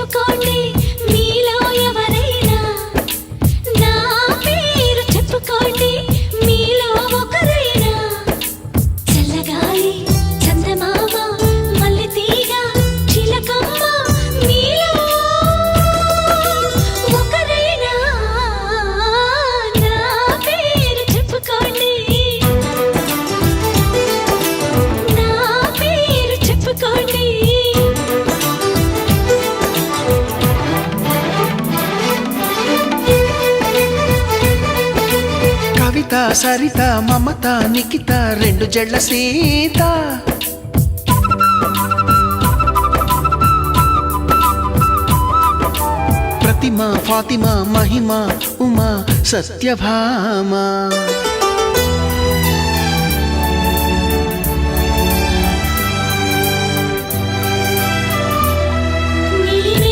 చెప్పుకోండి మీలో ఎవరైనా, నా పేరు చెప్పుకోండి మీలో ఒకరైనా. చల్లగాలి చందమామ మల్లె తీగ చిలకమ్మ మీలో ఒకరైనా, నా పేరు చెప్పుకోండి, నా పేరు చెప్పుకోండి. కవిత సరిత మమత నిఖిత రెండు జడ్ల సీత, ప్రతిమ ఫాతిమా మహిమ ఉమా సత్యభామ.